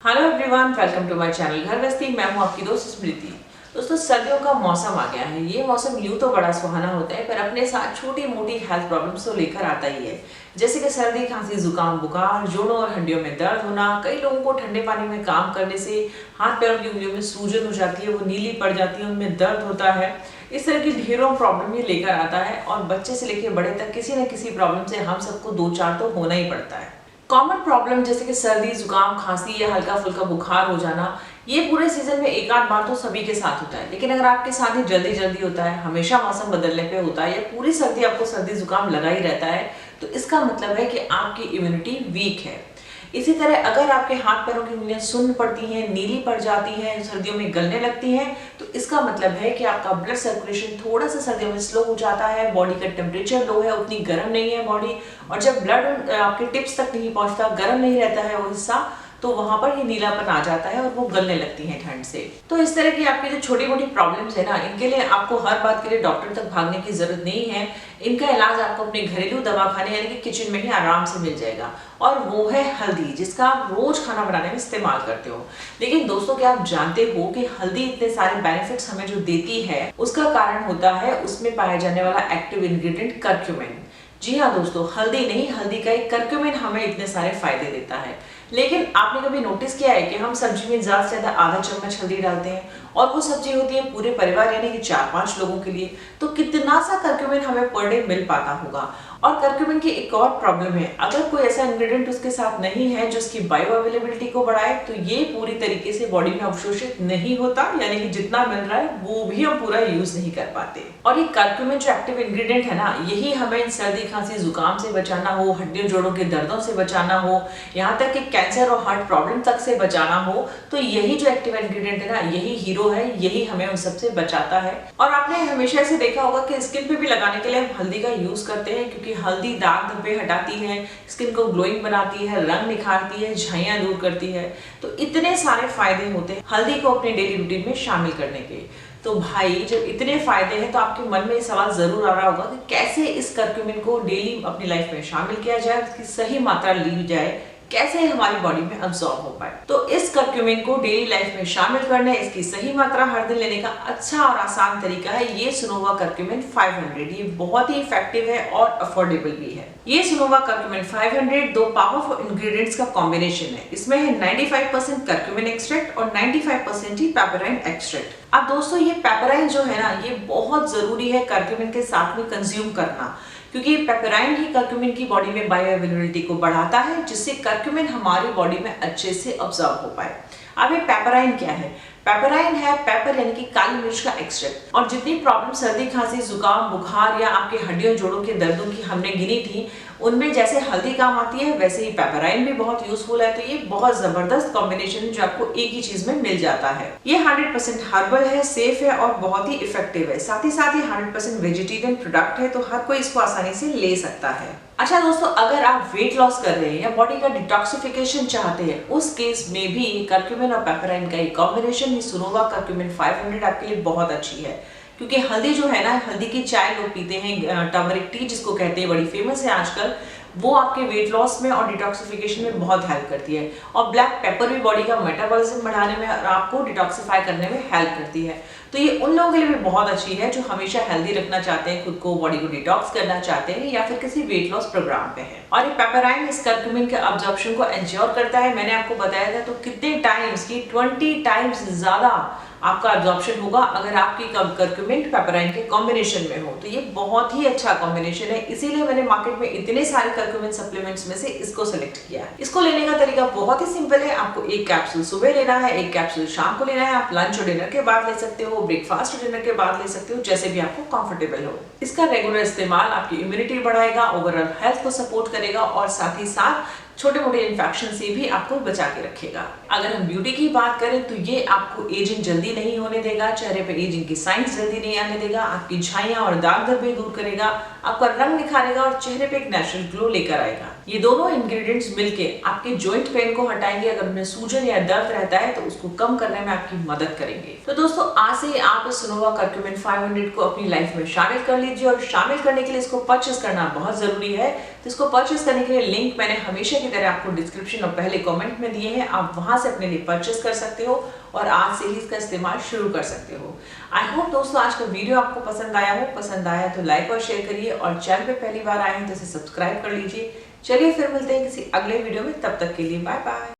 Hello everyone, welcome to my channel Ghar Grihasthi. मैं हूं आपकी दोस्त स्मृति। दोस्तों, सर्दियों का मौसम आ गया है। ये मौसम यूं तो बड़ा सुहाना होता है, पर अपने साथ छोटी मोटी हेल्थ प्रॉब्लम्स तो लेकर आता ही है। जैसे कि सर्दी, खांसी, जुकाम, बुखार, जोड़ों और हड्डियों में दर्द होना। कई लोगों को ठंडे पानी में काम करने से हाथ पैरों की उंगलियों में सूजन हो जाती है, वो नीली पड़ जाती है, उनमें दर्द होता है। इस तरह की ढेरों प्रॉब्लम ये लेकर आता है और बच्चे से लेकर बड़े तक किसी न किसी प्रॉब्लम से हम सबको दो चार तो होना ही पड़ता है। कॉमन प्रॉब्लम जैसे कि सर्दी, जुकाम, खांसी या हल्का फुल्का बुखार हो जाना, ये पूरे सीजन में एक आध बार तो सभी के साथ होता है। लेकिन अगर आपके साथ ही जल्दी जल्दी होता है, हमेशा मौसम बदलने पे होता है, या पूरी सर्दी आपको सर्दी जुकाम लगा ही रहता है, तो इसका मतलब है कि आपकी इम्यूनिटी वीक है। इसी तरह अगर आपके हाथ पैरों की उंगलियां सुन्न पड़ती हैं, नीली पड़ जाती हैं, सर्दियों में गलने लगती हैं, तो इसका मतलब है कि आपका ब्लड सर्कुलेशन थोड़ा सा सर्दियों में स्लो हो जाता है, बॉडी का टेम्परेचर लो है, उतनी गर्म नहीं है बॉडी। और जब ब्लड आपके टिप्स तक नहीं पहुंचता, गर्म नहीं रहता है वो हिस्सा, तो वहां पर ये नीलापन आ जाता है और वो गलने लगती हैं ठंड से। तो इस तरह की आपकी जो छोटी मोटी प्रॉब्लम्स है ना, इनके लिए आपको हर बात के लिए डॉक्टर तक भागने की जरूरत नहीं है। इनका इलाज आपको अपने घरेलू दवाखाने यानी कि किचन में ही आराम से मिल जाएगा, और वो है हल्दी, जिसका आप रोज खाना बनाने में इस्तेमाल करते हो। लेकिन दोस्तों, क्या आप जानते हो कि हल्दी इतने सारे बेनिफिट्स हमें जो देती है, उसका कारण होता है उसमें पाया जाने वाला एक्टिव इंग्रेडिएंट कर्क्यूमिन। जी हाँ दोस्तों, हल्दी नहीं, हल्दी का एक कर्क्यूमिन हमें इतने सारे फायदे देता है। लेकिन आपने कभी नोटिस किया है कि हम सब्जी में ज्यादा से ज्यादा आधा चम्मच हल्दी डालते हैं, और वो सब्जी होती है पूरे परिवार यानी कि 4-5 लोगों के लिए, तो कितना सा कर्क्यूमिन हमें पर डे मिल पाता होगा। और कर्क्यूमिन की एक और प्रॉब्लम है, अगर कोई ऐसा इंग्रेडिएंट उसके साथ नहीं है जो उसकी बायो अवेलेबिलिटी को बढ़ाए, तो ये पूरी तरीके से बॉडी में अवशोषित नहीं होता, यानी कि जितना मिल रहा है वो भी हम पूरा यूज नहीं कर पाते। और ये कर्क्यूमिन जो एक्टिव इंग्रेडिएंट है ना, यही हमें सर्दी, खांसी, जुकाम से बचाना हो, हड्डियों जोड़ों के दर्दों से बचाना हो, यहाँ तक कि कैंसर और हार्ट प्रॉब्लम तक से बचाना हो, तो यही जो एक्टिव इंग्रेडिएंट है ना, यही हीरो है, यही हमें उन सबसे बचाता है। और आपने हमेशा से देखा होगा कि स्किन पे भी लगाने के लिए हम हल्दी का यूज करते हैं, क्योंकि हल्दी दाग धब्बे हटाती है, स्किन को ग्लोइंग बनाती है, रंग निखारती है, झाइयां दूर करती है। तो इतने सारे फायदे होते हैं हल्दी को अपने डेली रूटीन में शामिल करने के। तो भाई, जब इतने फायदे हैं तो आपके मन में सवाल जरूर आ रहा होगा कि कैसे इस कर्क्यूमिन को डेली अपनी लाइफ में शामिल किया जाए, उसकी सही मात्रा ली जाए, कैसे हमारी बॉडी में अब्सॉर्ब हो पाए। तो इस कर्क्यूमिन को डेली लाइफ में शामिल करना, इसकी सही मात्रा हर दिन लेने का अच्छा और आसान तरीका है ये सुनोवा कर्क्यूमिन 500। ये बहुत ही इफेक्टिव है और अफोर्डेबल भी है। ये सुनोवा कर्क्यूमिन 500 दो पावरफुल इंग्रेडिएंट्स का कॉम्बिनेशन है। इसमें है 95% कर्क्यूमिन एक्सट्रैक्ट और 95% ही पेपराइन एक्सट्रैक्ट। अब दोस्तों, ये पेपराइन जो है ना, ये बहुत जरूरी है कर्क्यूमिन के साथ में कंज्यूम करना, क्योंकि पेपराइन ही कर्क्यूमिन की बॉडी में बायो अवेलेबिलिटी को बढ़ाता है, जिससे कर्क्यूमिन हमारी बॉडी में अच्छे से अब्सॉर्ब हो पाए। अब ये पेपराइन क्या है? पेपराइन है पेपर यानी कि काली मिर्च का एक्सट्रैक्ट। और जितनी प्रॉब्लम सर्दी, खांसी, जुकाम, बुखार या आपके हड्डियों जोड़ों के दर्दों की हमने गिनी थी, उनमें जैसे हल्दी काम आती है, वैसे ही पेपराइन भी बहुत यूजफुल है। तो ये बहुत जबरदस्त कॉम्बिनेशन है जो आपको एक ही चीज में मिल जाता है। ये 100% हर्बल है, सेफ है और बहुत ही इफेक्टिव है। साथ ही 100% वेजिटेरियन प्रोडक्ट है, तो हर कोई इसको आसानी से ले सकता है। अच्छा दोस्तों, अगर आप वेट लॉस कर रहे हैं या बॉडी का डिटॉक्सिफिकेशन चाहते हैं, उस केस में भी कर्क्यूमिन और पेपराइन का एक कॉम्बिनेशन सुनोवा कर्क्यूमिन 500 आपके लिए बहुत अच्छी है। क्योंकि हल्दी जो है ना, हल्दी की चाय लोग पीते हैं, टर्मरिक टी जिसको कहते हैं, बड़ी फेमस है आजकल, वो आपके वेट लॉस में और डिटॉक्सिफिकेशन में बहुत हेल्प करती है। और ब्लैक पेपर भी बॉडी का मेटाबॉलिज्म बढ़ाने में और आपको डिटॉक्सिफाई करने में हेल्प करती है। तो ये उन लोगों के लिए भी बहुत अच्छी है जो हमेशा हेल्दी रखना चाहते हैं, खुद को, बॉडी को डिटॉक्स करना चाहते हैं, या फिर किसी वेट लॉस प्रोग्राम पे है। और ये पेपराइन इस कर्क्यूमिन के अब्जॉर्प्शन को एंश्योर करता है। मैंने आपको बताया था, तो कितने टाइम्स की 20 टाइम्स ज्यादा आपका एब्जॉर्प्शन होगा अगर आपकी कर्क्यूमिन पेपराइन के कॉम्बिनेशन में हो। तो ये बहुत ही अच्छा कॉम्बिनेशन है, इसीलिए मैंने मार्केट में इतने सारे कर्क्यूमिन सप्लीमेंट्स में से इसको सेलेक्ट किया है। इसको लेने का तरीका बहुत ही सिंपल है। आपको एक कैप्सूल सुबह लेना है, एक कैप्सूल शाम को लेना है। आप लंच और डिनर के बाद ले सकते हो, ब्रेकफास्ट और डिनर के बाद ले सकते हो, जैसे भी आपको कंफर्टेबल हो। इसका रेगुलर इस्तेमाल आपकी इम्यूनिटी बढ़ाएगा, ओवरऑल हेल्थ को सपोर्ट करेगा, और साथ ही साथ छोटे मोटे इन्फेक्शन से भी आपको बचा के रखेगा। अगर हम ब्यूटी की बात करें, तो ये आपको एजिंग जल्दी नहीं होने देगा, चेहरे पे एजिंग की साइंस जल्दी नहीं आने देगा, आपकी झाइयां और दाग धब्बे दूर करेगा, आपका रंग निखारेगा और चेहरे पे एक नेचुरल ग्लो लेकर आएगा। ये दोनों इंग्रेडिएंट्स मिलके आपके जॉइंट पेन को हटाएंगे। अगर उन्हें सूजन या दर्द रहता है तो उसको कम करने में आपकी मदद करेंगे। तो दोस्तों आज से आप इस सुनोवा कर्क्यूमिन 500 को अपनी लाइफ में शामिल कर लीजिए और शामिल करने के लिए इसको परचेस करना बहुत जरूरी है। तो इसको परचेस करने के लिए लिंक मैंने हमेशा की तरह आपको डिस्क्रिप्शन और पहले कमेंट में दिए हैं, आप वहां से अपने लिए परचेस कर सकते हो और आज से ही इसका इस्तेमाल शुरू कर सकते हो। आई होप दोस्तों आज का वीडियो आपको पसंद आया हो। पसंद आया तो लाइक और शेयर करिए और चैनल पे पहली बार आए हैं तो इसे सब्सक्राइब कर लीजिए। चलिए फिर मिलते हैं किसी अगले वीडियो में, तब तक के लिए बाय बाय।